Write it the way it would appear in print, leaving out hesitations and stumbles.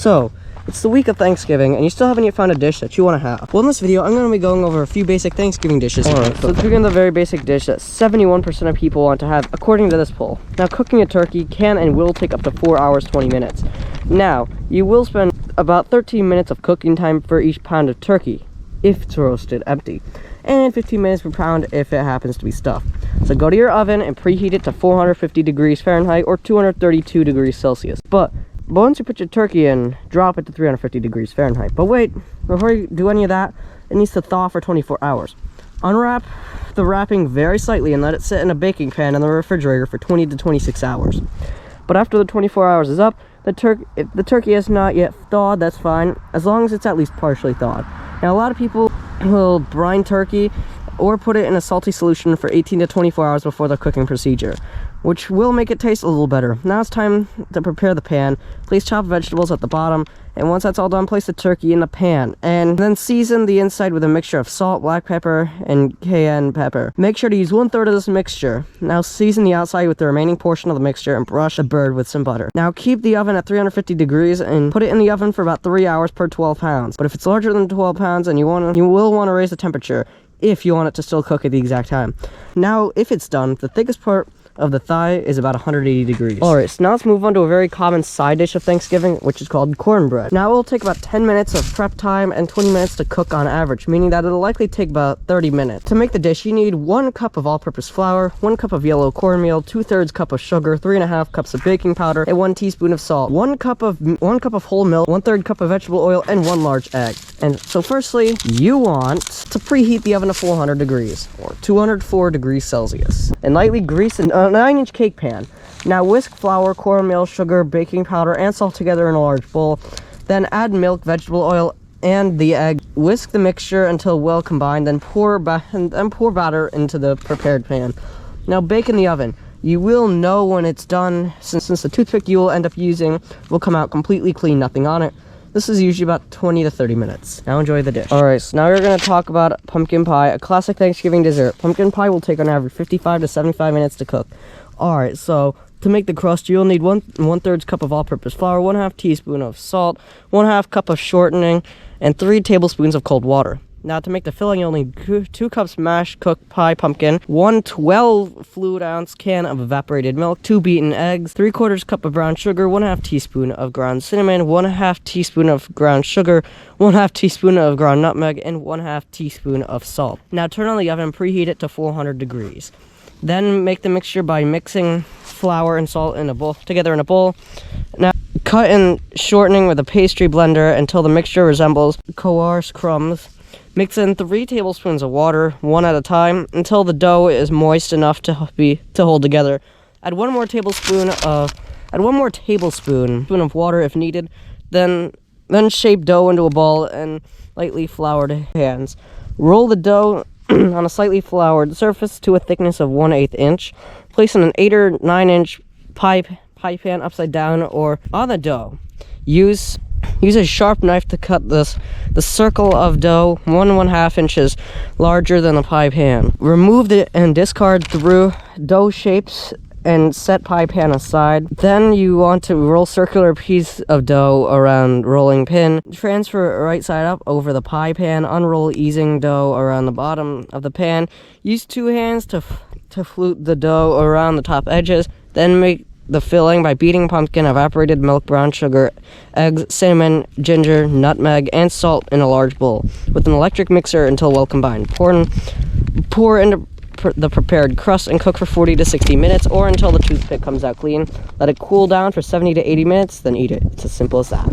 So, it's the week of Thanksgiving, and you still haven't yet found a dish that you want to have. Well, in this video, I'm going to be going over a few basic Thanksgiving dishes. Alright, so let's begin with the very basic dish that 71% of people want to have, according to this poll. Now, cooking a turkey can and will take up to 4 hours, 20 minutes. Now, you will spend about 13 minutes of cooking time for each pound of turkey, if it's roasted empty, and 15 minutes per pound if it happens to be stuffed. So go to your oven and preheat it to 450 degrees Fahrenheit or 232 degrees Celsius. But once you put your turkey in, drop it to 350 degrees Fahrenheit. But wait, before you do any of that, it needs to thaw for 24 hours. Unwrap the wrapping very slightly and let it sit in a baking pan in the refrigerator for 20 to 26 hours. But after the 24 hours is up, if the turkey is not yet thawed, that's fine, as long as it's at least partially thawed. Now, a lot of people will brine turkey or put it in a salty solution for 18 to 24 hours before the cooking procedure, which will make it taste a little better. Now it's time to prepare the pan. Place chopped vegetables at the bottom, and once that's all done, place the turkey in the pan, and then season the inside with a mixture of salt, black pepper, and cayenne pepper. Make sure to use 1/3 of this mixture. Now season the outside with the remaining portion of the mixture and brush the bird with some butter. Now keep the oven at 350 degrees and put it in the oven for about 3 hours per 12 pounds. But if it's larger than 12 pounds, and you will want to raise the temperature if you want it to still cook at the exact time. Now, if it's done, the thickest part of the thigh is about 180 degrees. Alright, so now let's move on to a very common side dish of Thanksgiving, which is called cornbread. Now, it will take about 10 minutes of prep time and 20 minutes to cook on average, meaning that it'll likely take about 30 minutes. To make the dish, you need 1 cup of all-purpose flour, 1 cup of yellow cornmeal, 2/3 cup of sugar, 3.5 cups of baking powder, and 1 teaspoon of salt, 1 cup of whole milk, 1/3 cup of vegetable oil, and 1 large egg. And so firstly, you want to preheat the oven to 400 degrees, or 204 degrees Celsius, and lightly grease a 9-inch cake pan. Now whisk flour, cornmeal, sugar, baking powder, and salt together in a large bowl. Then add milk, vegetable oil, and the egg. Whisk the mixture until well combined, then pour batter into the prepared pan. Now bake in the oven. You will know when it's done, since the toothpick you will end up using will come out completely clean, nothing on it. This is usually about 20 to 30 minutes. Now enjoy the dish. Alright, so now we're going to talk about pumpkin pie, a classic Thanksgiving dessert. Pumpkin pie will take on average 55 to 75 minutes to cook. Alright, so to make the crust, you'll need 1/3 cup of all-purpose flour, 1/2 teaspoon of salt, 1/2 cup of shortening, and 3 tablespoons of cold water. Now to make the filling, you'll need 2 cups mashed cooked pie pumpkin, 1 12 fluid ounce can of evaporated milk, 2 beaten eggs, 3/4 cup of brown sugar, 1/2 teaspoon of ground cinnamon, 1/2 teaspoon of ground sugar, 1/2 teaspoon of ground nutmeg, and 1/2 teaspoon of salt. Now turn on the oven and preheat it to 400 degrees. Then make the mixture by mixing flour and salt together in a bowl. Now cut in shortening with a pastry blender until the mixture resembles coarse crumbs. Mix in 3 tablespoons of water, 1 at a time, until the dough is moist enough to hold together. Add 1 more tablespoon of water if needed. Then shape dough into a ball and lightly floured hands. Roll the dough on a slightly floured surface to a thickness of 1/8 inch. Place in an 8 or 9-inch pie pan upside down or on the dough. Use a sharp knife to cut the circle of dough 1½ inches larger than the pie pan. Remove and discard through dough shapes and set pie pan aside. Then you want to roll circular piece of dough around rolling pin. Transfer right side up over the pie pan. Unroll easing dough around the bottom of the pan. Use 2 hands to flute the dough around the top edges. Then make the filling by beating pumpkin, evaporated milk, brown sugar, eggs, cinnamon, ginger, nutmeg, and salt in a large bowl with an electric mixer until well combined. Pour into the prepared crust and cook for 40 to 60 minutes or until the toothpick comes out clean. Let it cool down for 70 to 80 minutes, then eat it. It's as simple as that.